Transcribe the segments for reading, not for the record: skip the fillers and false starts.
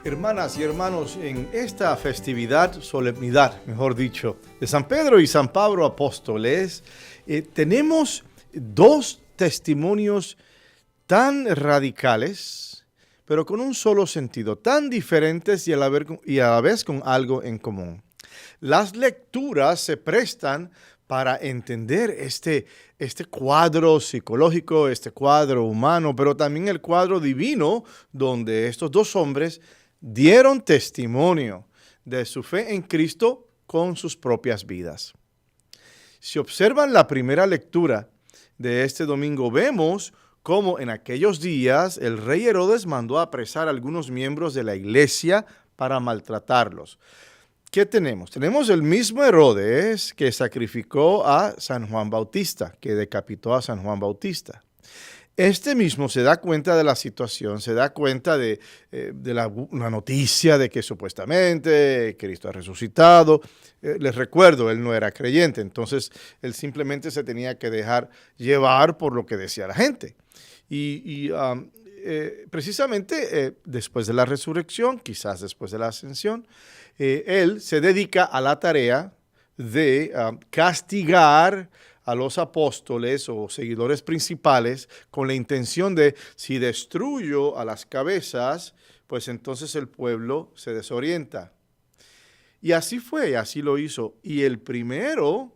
Hermanas y hermanos, en esta festividad, solemnidad, mejor dicho, de San Pedro y San Pablo apóstoles, tenemos dos testimonios tan radicales, pero con un solo sentido, tan diferentes y a la vez con algo en común. Las lecturas se prestan para entender este cuadro psicológico, este cuadro humano, pero también el cuadro divino, donde estos dos hombres dieron testimonio de su fe en Cristo con sus propias vidas. Si observan la primera lectura de este domingo, vemos cómo en aquellos días el rey Herodes mandó apresar a algunos miembros de la iglesia para maltratarlos. ¿Qué tenemos? Tenemos el mismo Herodes que sacrificó a San Juan Bautista, que decapitó a San Juan Bautista. Este mismo se da cuenta de la situación, se da cuenta de la noticia de que supuestamente Cristo ha resucitado. Les recuerdo, él no era creyente, entonces él simplemente se tenía que dejar llevar por lo que decía la gente. Precisamente después de la resurrección, quizás después de la ascensión, él se dedica a la tarea de castigar a los apóstoles o seguidores principales con la intención de, si destruyo a las cabezas, pues entonces el pueblo se desorienta. Y así fue, así lo hizo. Y el primero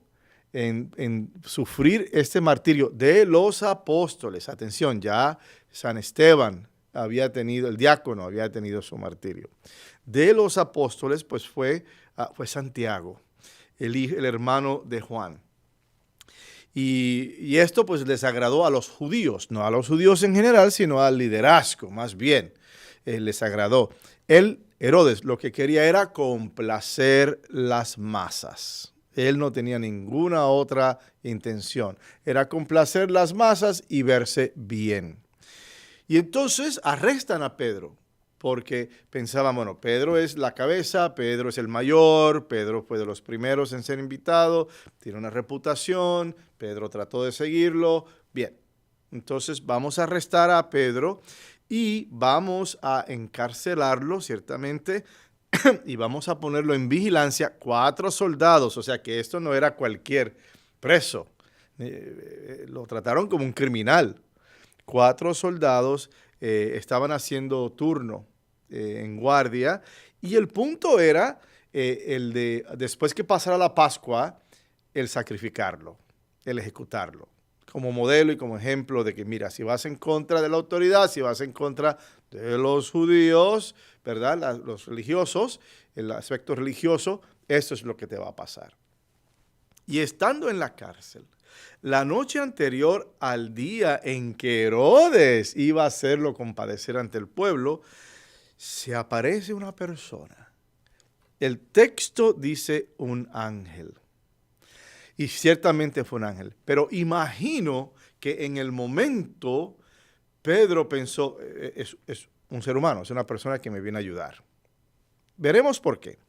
en sufrir este martirio de los apóstoles, atención, ya San Esteban había tenido, el diácono había tenido su martirio. De los apóstoles, pues fue Santiago, el hermano de Juan. Y esto pues les agradó a los judíos, no a los judíos en general, sino al liderazgo, más bien, les agradó. Herodes, lo que quería era complacer las masas. Él no tenía ninguna otra intención. Era complacer las masas y verse bien. Y entonces arrestan a Pedro, porque pensaban, bueno, Pedro es la cabeza, Pedro es el mayor, Pedro fue de los primeros en ser invitado, tiene una reputación, Pedro trató de seguirlo. Bien, entonces vamos a arrestar a Pedro y vamos a encarcelarlo, ciertamente, y vamos a ponerlo en vigilancia 4 soldados, o sea que esto no era cualquier preso, lo trataron como un criminal. 4 soldados estaban haciendo turno en guardia, y el punto era el de, después que pasara la Pascua, el sacrificarlo, el ejecutarlo, como modelo y como ejemplo de que, mira, si vas en contra de la autoridad, si vas en contra de los judíos, ¿verdad? Los religiosos, el aspecto religioso, esto es lo que te va a pasar. Y estando en la cárcel, la noche anterior al día en que Herodes iba a hacerlo compadecer ante el pueblo, se aparece una persona. El texto dice un ángel. Y ciertamente fue un ángel. Pero imagino que en el momento Pedro pensó, es un ser humano, es una persona que me viene a ayudar. Veremos por qué.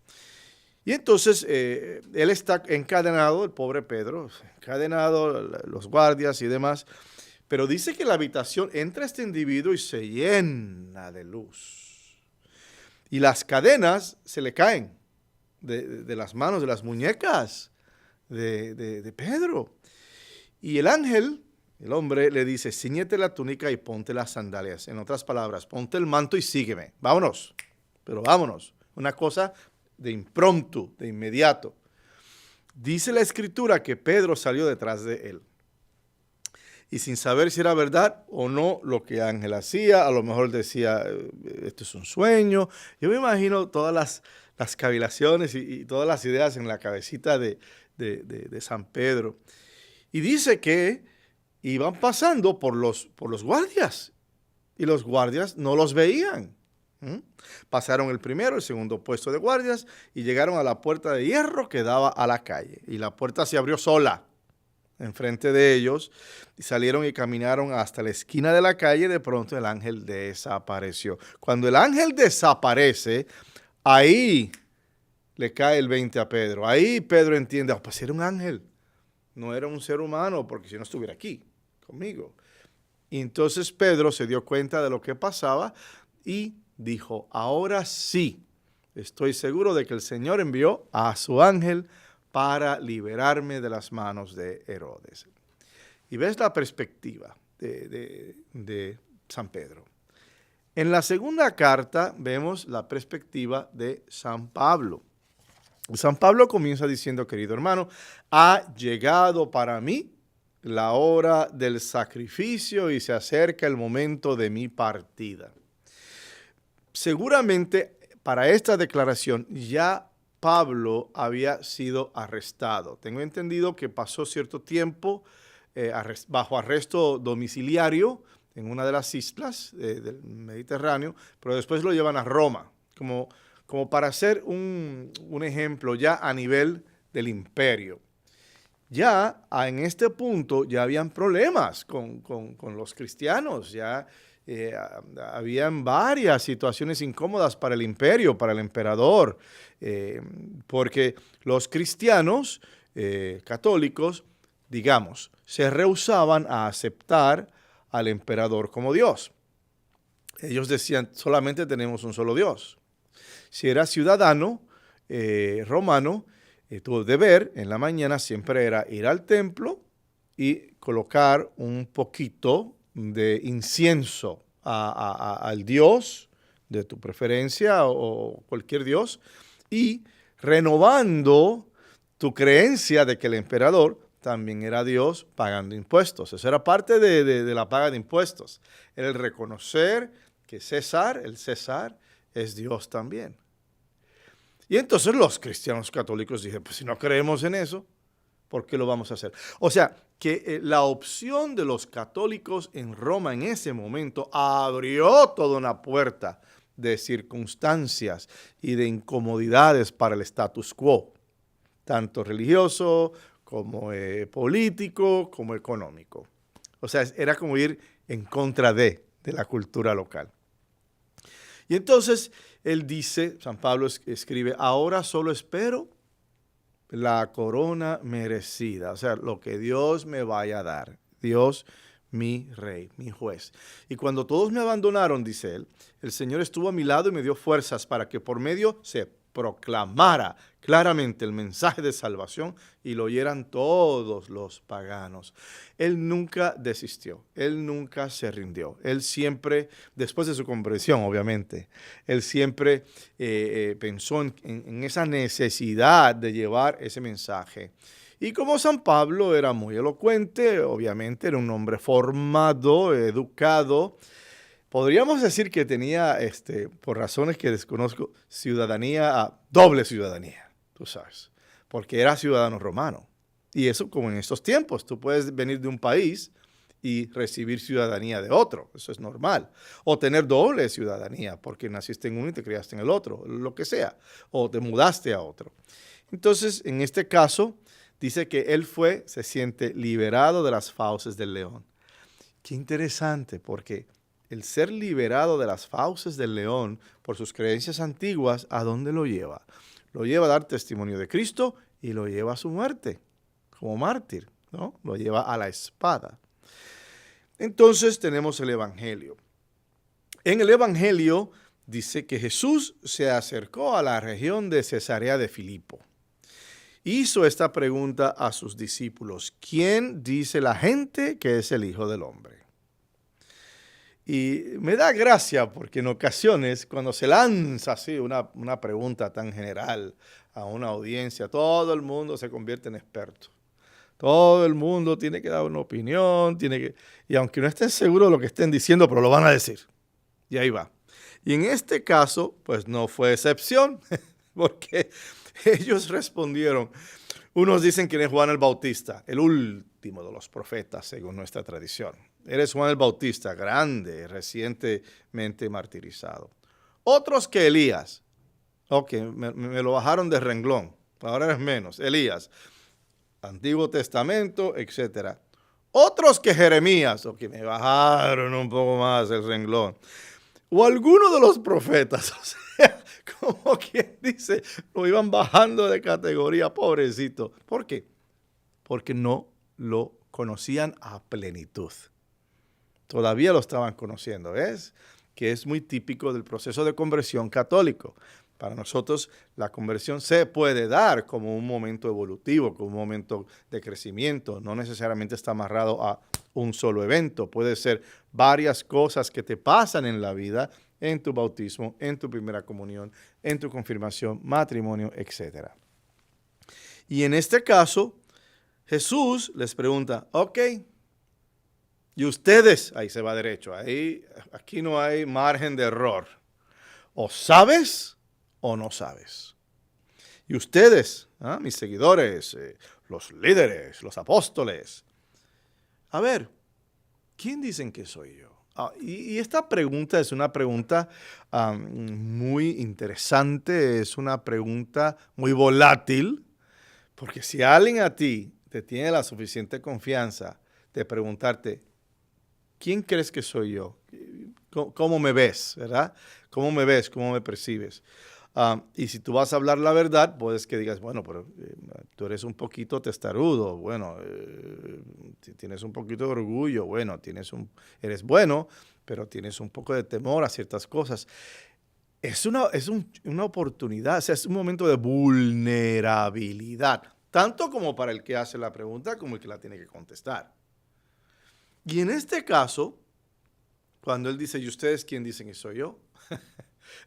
Y entonces él está encadenado, el pobre Pedro, encadenado, los guardias y demás. Pero dice que la habitación entra este individuo y se llena de luz. Y las cadenas se le caen de las manos, de las muñecas de Pedro. Y el ángel, el hombre, le dice, ciñete la túnica y ponte las sandalias. En otras palabras, ponte el manto y sígueme. Vámonos, pero vámonos. Una cosa de impromptu, de inmediato. Dice la Escritura que Pedro salió detrás de él. Y sin saber si era verdad o no lo que Ángel hacía, a lo mejor decía, esto es un sueño. Yo me imagino todas las cavilaciones y todas las ideas en la cabecita de San Pedro. Y dice que iban pasando por los guardias y los guardias no los veían. Pasaron el primero, el segundo puesto de guardias y llegaron a la puerta de hierro que daba a la calle. Y la puerta se abrió sola enfrente de ellos y salieron y caminaron hasta la esquina de la calle. De pronto el ángel desapareció. Cuando el ángel desaparece, ahí le cae el 20 a Pedro. Ahí Pedro entiende, pues era un ángel, no era un ser humano, porque si no estuviera aquí conmigo. Y entonces Pedro se dio cuenta de lo que pasaba y dijo, ahora sí, estoy seguro de que el Señor envió a su ángel para liberarme de las manos de Herodes. Y ves la perspectiva de San Pedro. En la segunda carta vemos la perspectiva de San Pablo. San Pablo comienza diciendo, querido hermano, ha llegado para mí la hora del sacrificio y se acerca el momento de mi partida. Seguramente para esta declaración ya Pablo había sido arrestado. Tengo entendido que pasó cierto tiempo bajo arresto domiciliario en una de las islas del Mediterráneo, pero después lo llevan a Roma, como para hacer un ejemplo ya a nivel del imperio. Ya en este punto ya habían problemas con los cristianos, ya habían varias situaciones incómodas para el imperio, para el emperador, porque los cristianos católicos, digamos, se rehusaban a aceptar al emperador como Dios. Ellos decían, solamente tenemos un solo Dios. Si era ciudadano romano, tu deber en la mañana siempre era ir al templo y colocar un poquito de incienso al Dios de tu preferencia o cualquier Dios, y renovando tu creencia de que el emperador también era Dios pagando impuestos. Eso era parte de la paga de impuestos. Era el reconocer que el César, es Dios también. Y entonces los cristianos católicos dijeron, pues si no creemos en eso, ¿por qué lo vamos a hacer? O sea, que la opción de los católicos en Roma en ese momento abrió toda una puerta de circunstancias y de incomodidades para el status quo, tanto religioso como político, como económico. O sea, era como ir en contra de la cultura local. Y entonces él dice, San Pablo escribe, ahora solo espero la corona merecida, o sea, lo que Dios me vaya a dar, Dios mi rey, mi juez. Y cuando todos me abandonaron, dice él, el Señor estuvo a mi lado y me dio fuerzas para que por medio se proclamara claramente el mensaje de salvación y lo oyeran todos los paganos. Él nunca desistió, él nunca se rindió. Él siempre, después de su conversión, obviamente, él siempre pensó en esa necesidad de llevar ese mensaje. Y como San Pablo era muy elocuente, obviamente era un hombre formado, educado, podríamos decir que tenía, por razones que desconozco, doble ciudadanía, tú sabes, porque era ciudadano romano. Y eso como en estos tiempos, tú puedes venir de un país y recibir ciudadanía de otro, eso es normal. O tener doble ciudadanía, porque naciste en uno y te criaste en el otro, lo que sea, o te mudaste a otro. Entonces, en este caso, dice que él se siente liberado de las fauces del león. Qué interesante, porque el ser liberado de las fauces del león por sus creencias antiguas, ¿a dónde lo lleva? Lo lleva a dar testimonio de Cristo y lo lleva a su muerte como mártir, ¿no? Lo lleva a la espada. Entonces tenemos el Evangelio. En el Evangelio dice que Jesús se acercó a la región de Cesarea de Filipo. Hizo esta pregunta a sus discípulos: ¿quién dice la gente que es el Hijo del Hombre? Y me da gracia porque en ocasiones cuando se lanza así una pregunta tan general a una audiencia, todo el mundo se convierte en experto. Todo el mundo tiene que dar una opinión, y aunque no estén seguros de lo que estén diciendo, pero lo van a decir. Y ahí va. Y en este caso, pues no fue excepción, porque ellos respondieron. Unos dicen que es Juan el Bautista, el último de los profetas, según nuestra tradición. Eres Juan el Bautista, grande, recientemente martirizado. Otros que Elías. Ok, me lo bajaron de renglón. Ahora eres menos. Elías, Antiguo Testamento, etc. Otros que Jeremías. Ok, me bajaron un poco más el renglón. O alguno de los profetas. O sea, como quien dice, lo iban bajando de categoría, pobrecito. ¿Por qué? Porque no lo conocían a plenitud. Todavía lo estaban conociendo, ¿ves? que es muy típico del proceso de conversión católico. Para nosotros la conversión se puede dar como un momento evolutivo, como un momento de crecimiento. No necesariamente está amarrado a un solo evento. Puede ser varias cosas que te pasan en la vida, en tu bautismo, en tu primera comunión, en tu confirmación, matrimonio, etc. Y en este caso, Jesús les pregunta, ok, y ustedes, ahí se va derecho, aquí no hay margen de error. O sabes o no sabes. Y ustedes, mis seguidores, los líderes, los apóstoles, a ver, ¿quién dicen que soy yo? Y esta pregunta es una pregunta muy interesante, es una pregunta muy volátil, porque si alguien a ti te tiene la suficiente confianza de preguntarte, ¿quién crees que soy yo? ¿Cómo me ves? ¿Verdad? ¿Cómo me ves? ¿Cómo me percibes? Y si tú vas a hablar la verdad, puedes que digas, bueno, pero tú eres un poquito testarudo, bueno, tienes un poquito de orgullo, bueno, eres bueno, pero tienes un poco de temor a ciertas cosas. Es una oportunidad, o sea, es un momento de vulnerabilidad, tanto como para el que hace la pregunta como el que la tiene que contestar. Y en este caso, cuando él dice, ¿y ustedes quién dicen que soy yo?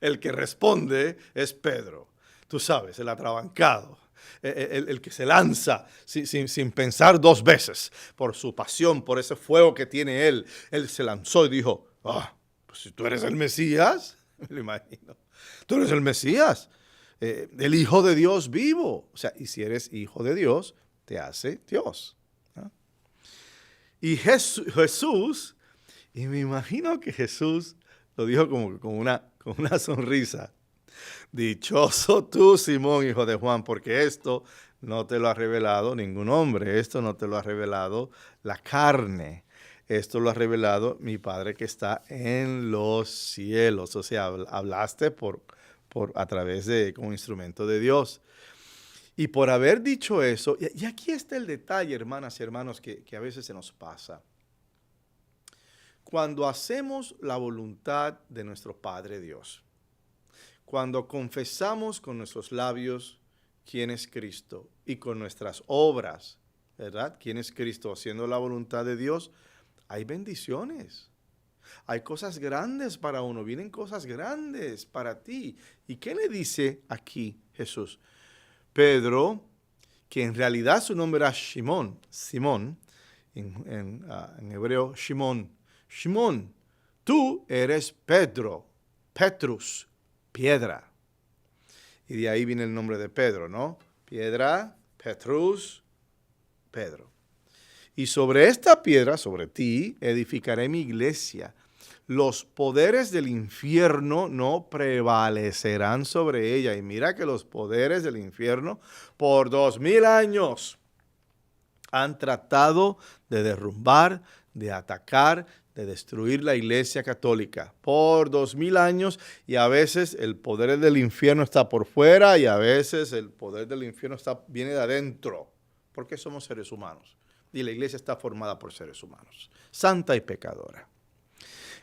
El que responde es Pedro, tú sabes, el atrabancado, el que se lanza sin pensar dos veces por su pasión, por ese fuego que tiene él. Él se lanzó y dijo, pues si tú eres el Mesías, me lo imagino, tú eres el Mesías, el Hijo de Dios vivo. O sea, y si eres hijo de Dios, te hace Dios. Y Jesús, y me imagino que Jesús lo dijo como con una sonrisa. Dichoso tú, Simón, hijo de Juan, porque esto no te lo ha revelado ningún hombre, esto no te lo ha revelado la carne, esto lo ha revelado mi Padre que está en los cielos. O sea, hablaste a través como instrumento de Dios. Y por haber dicho eso, y aquí está el detalle, hermanas y hermanos, que a veces se nos pasa. Cuando hacemos la voluntad de nuestro Padre Dios, cuando confesamos con nuestros labios quién es Cristo y con nuestras obras, ¿verdad? ¿Quién es Cristo? Haciendo la voluntad de Dios, hay bendiciones. Hay cosas grandes para uno, vienen cosas grandes para ti. ¿Y qué le dice aquí Jesús? Pedro, que en realidad su nombre era Simón, en hebreo Shimón, tú eres Pedro, Petrus, piedra. Y de ahí viene el nombre de Pedro, ¿no? Piedra, Petrus, Pedro. Y sobre esta piedra, sobre ti, edificaré mi iglesia. Los poderes del infierno no prevalecerán sobre ella. Y mira que los poderes del infierno por 2000 años han tratado de derrumbar, de atacar, de destruir la iglesia católica. Por 2000 años, y a veces el poder del infierno está por fuera y a veces el poder del infierno viene de adentro, porque somos seres humanos. Y la iglesia está formada por seres humanos, santa y pecadora.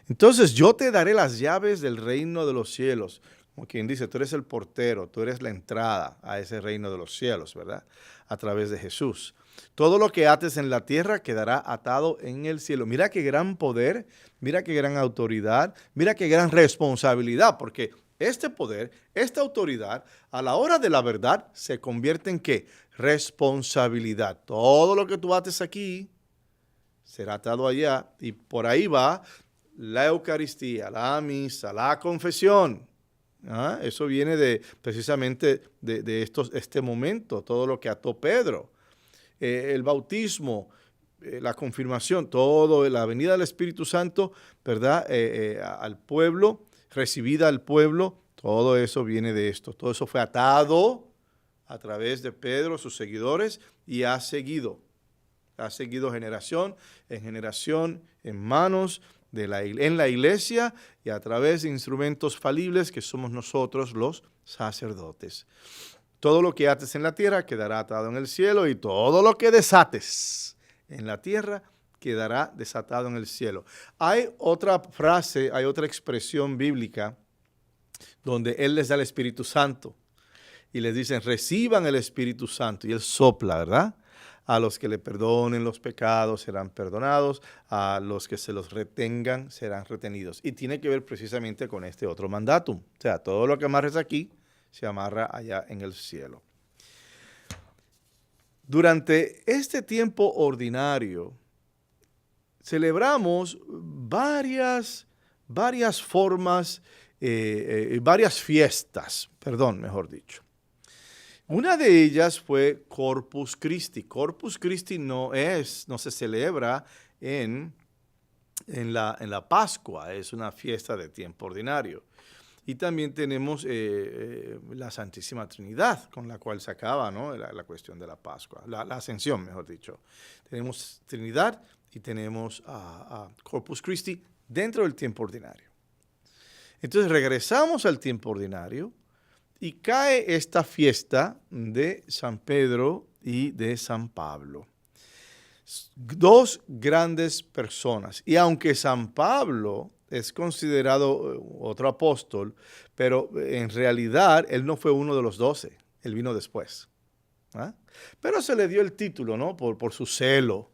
Entonces yo te daré las llaves del reino de los cielos. Como quien dice, tú eres el portero, tú eres la entrada a ese reino de los cielos, ¿verdad? A través de Jesús. Todo lo que ates en la tierra quedará atado en el cielo. Mira qué gran poder, mira qué gran autoridad, mira qué gran responsabilidad, porque este poder, esta autoridad, a la hora de la verdad, se convierte en ¿qué? Responsabilidad. Todo lo que tú ates aquí será atado allá, y por ahí va la Eucaristía, la misa, la confesión. Eso viene precisamente de este momento, todo lo que ató Pedro. El bautismo, la confirmación, todo, la venida del Espíritu Santo, ¿verdad? Al pueblo, recibida al pueblo, todo eso viene de esto. Todo eso fue atado a través de Pedro, sus seguidores, y ha seguido generación en generación, en manos en la iglesia y a través de instrumentos falibles que somos nosotros los sacerdotes. Todo lo que ates en la tierra quedará atado en el cielo y todo lo que desates en la tierra quedará desatado en el cielo. Hay otra frase, hay otra expresión bíblica donde Él les da el Espíritu Santo y les dicen, reciban el Espíritu Santo. Y Él sopla, ¿verdad? A los que le perdonen los pecados serán perdonados, a los que se los retengan serán retenidos. Y tiene que ver precisamente con este otro mandatum. O sea, todo lo que amarres aquí se amarra allá en el cielo. Durante este tiempo ordinario, celebramos varias formas, varias fiestas, mejor dicho. Una de ellas fue Corpus Christi. Corpus Christi no se celebra en la Pascua, es una fiesta de tiempo ordinario. Y también tenemos la Santísima Trinidad, con la cual se acaba, ¿no?, la cuestión de la Pascua, la Ascensión, mejor dicho. Tenemos Trinidad y tenemos Corpus Christi dentro del tiempo ordinario. Entonces regresamos al tiempo ordinario y cae esta fiesta de San Pedro y de San Pablo. Dos grandes personas. Y aunque San Pablo es considerado otro apóstol, pero en realidad él no fue uno de los 12, él vino después. ¿Ah? Pero se le dio el título, ¿no?, por su celo,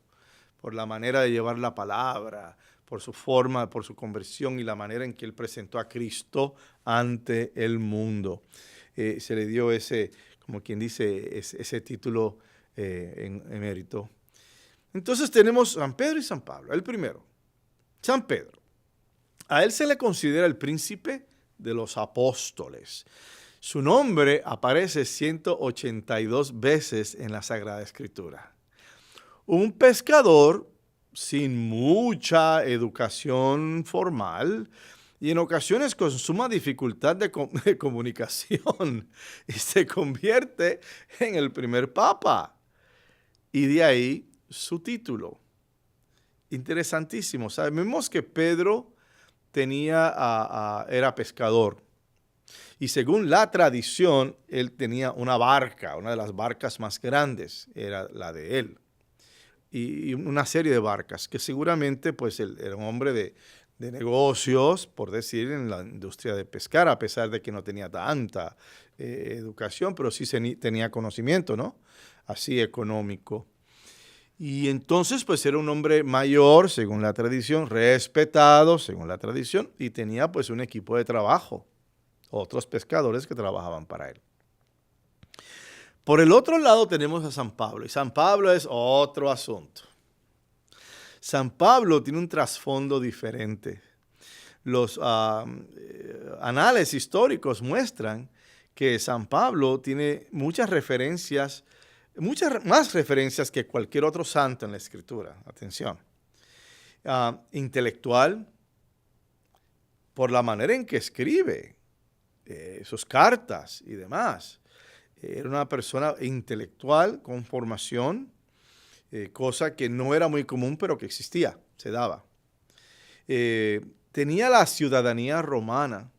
por la manera de llevar la palabra, por su forma, por su conversión y la manera en que él presentó a Cristo ante el mundo. Se le dio ese, como quien dice, ese título en emérito. Entonces tenemos San Pedro y San Pablo. El primero, San Pedro. A él se le considera el príncipe de los apóstoles. Su nombre aparece 182 veces en la Sagrada Escritura. Un pescador sin mucha educación formal y en ocasiones con suma dificultad de comunicación, y se convierte en el primer papa. Y de ahí su título. Interesantísimo. Sabemos que Pedro era pescador. Y según la tradición, él tenía una barca, una de las barcas más grandes, era la de él. Y una serie de barcas, que seguramente pues él era un hombre de negocios, por decir, en la industria de pescar, a pesar de que no tenía tanta educación, pero sí tenía conocimiento, ¿no?, así económico. Y entonces pues era un hombre mayor, según la tradición, respetado, según la tradición, y tenía pues un equipo de trabajo, otros pescadores que trabajaban para él. Por el otro lado tenemos a San Pablo, y San Pablo es otro asunto. San Pablo tiene un trasfondo diferente. Los anales históricos muestran que San Pablo tiene muchas más referencias que cualquier otro santo en la Escritura. Atención. Intelectual, por la manera en que escribe sus cartas y demás. Era una persona intelectual con formación, cosa que no era muy común, pero que existía, se daba. Tenía la ciudadanía romana,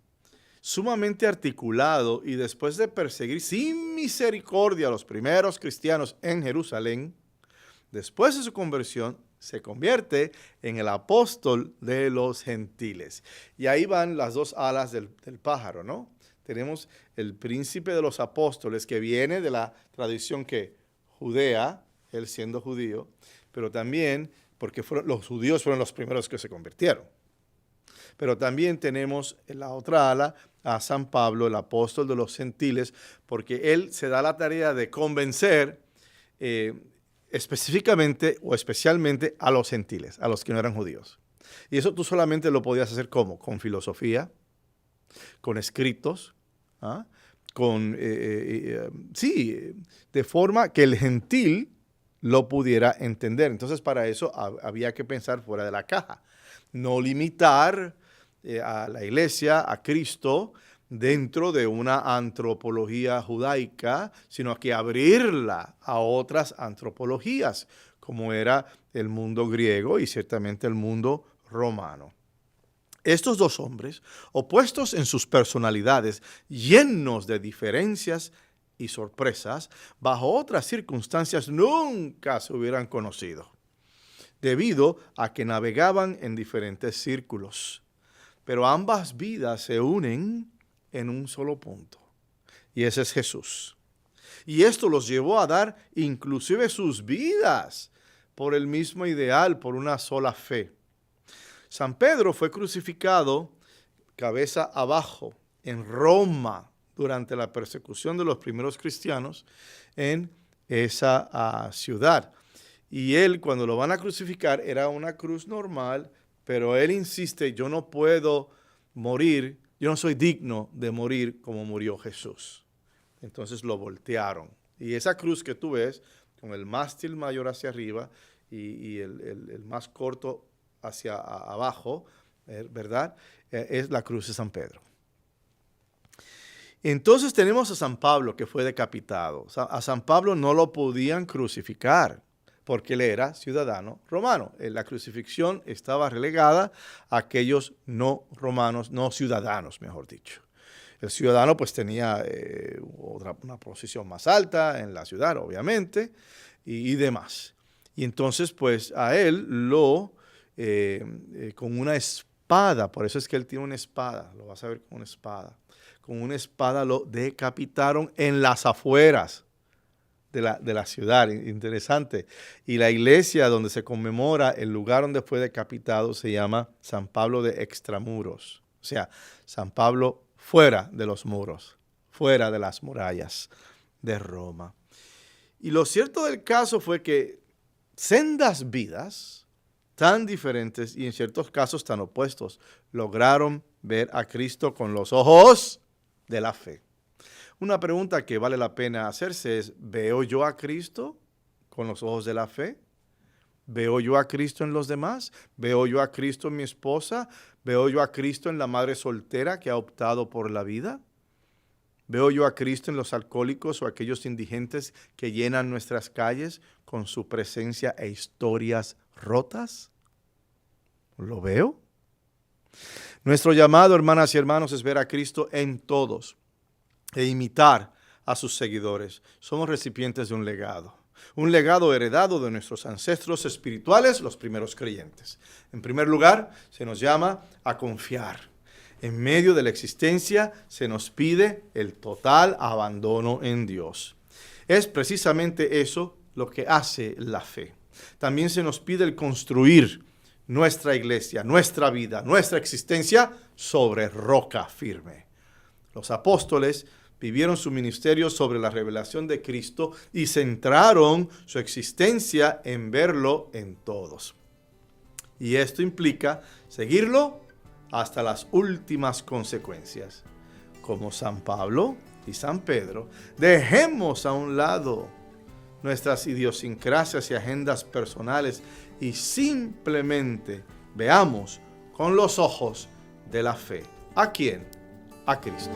sumamente articulado, y después de perseguir sin misericordia a los primeros cristianos en Jerusalén, después de su conversión, se convierte en el apóstol de los gentiles. Y ahí van las dos alas del pájaro, ¿no? Tenemos el príncipe de los apóstoles, que viene de la tradición judea, él siendo judío, pero también porque los judíos fueron los primeros que se convirtieron. Pero también tenemos en la otra ala a San Pablo, el apóstol de los gentiles, porque él se da la tarea de convencer específicamente o especialmente a los gentiles, a los que no eran judíos. Y eso tú solamente lo podías hacer ¿cómo? Con filosofía, con escritos, de forma que el gentil lo pudiera entender. Entonces, para eso había que pensar fuera de la caja. No limitar a la iglesia, a Cristo, dentro de una antropología judaica, sino que abrirla a otras antropologías, como era el mundo griego y ciertamente el mundo romano. Estos dos hombres, opuestos en sus personalidades, llenos de diferencias y sorpresas, bajo otras circunstancias nunca se hubieran conocido. debido a que navegaban en diferentes círculos. Pero ambas vidas se unen en un solo punto, y ese es Jesús. Y esto los llevó a dar inclusive sus vidas por el mismo ideal, por una sola fe. San Pedro fue crucificado cabeza abajo en Roma durante la persecución de los primeros cristianos en esa ciudad. Y él, cuando lo van a crucificar, era una cruz normal, pero él insiste, yo no puedo morir, yo no soy digno de morir como murió Jesús. Entonces lo voltearon. Y esa cruz que tú ves, con el mástil mayor hacia arriba y el más corto hacia abajo, ¿verdad? Es la cruz de San Pedro. Entonces tenemos a San Pablo, que fue decapitado. A San Pablo no lo podían crucificar porque él era ciudadano romano. La crucifixión estaba relegada a aquellos no romanos, no ciudadanos, mejor dicho. El ciudadano pues tenía una posición más alta en la ciudad, obviamente, y demás. Y entonces pues a él con una espada, por eso es que él tiene una espada, lo vas a ver con una espada. Con una espada lo decapitaron en las afueras de la ciudad. Interesante. Y la iglesia donde se conmemora el lugar donde fue decapitado se llama San Pablo de Extramuros. O sea, San Pablo fuera de los muros, fuera de las murallas de Roma. Y lo cierto del caso fue que sendas vidas tan diferentes y en ciertos casos tan opuestos lograron ver a Cristo con los ojos de la fe. Una pregunta que vale la pena hacerse es, ¿veo yo a Cristo con los ojos de la fe? ¿Veo yo a Cristo en los demás? ¿Veo yo a Cristo en mi esposa? ¿Veo yo a Cristo en la madre soltera que ha optado por la vida? ¿Veo yo a Cristo en los alcohólicos o aquellos indigentes que llenan nuestras calles con su presencia e historias rotas? ¿Lo veo? Nuestro llamado, hermanas y hermanos, es ver a Cristo en todos e imitar a sus seguidores. Somos recipientes de un legado heredado de nuestros ancestros espirituales, los primeros creyentes. En primer lugar, se nos llama a confiar. En medio de la existencia se nos pide el total abandono en Dios. Es precisamente eso lo que hace la fe. También se nos pide el construir nuestra iglesia, nuestra vida, nuestra existencia sobre roca firme. Los apóstoles vivieron su ministerio sobre la revelación de Cristo y centraron su existencia en verlo en todos. Y esto implica seguirlo hasta las últimas consecuencias. Como San Pablo y San Pedro, dejemos a un lado nuestras idiosincrasias y agendas personales y simplemente veamos con los ojos de la fe. ¿A quién? A Cristo.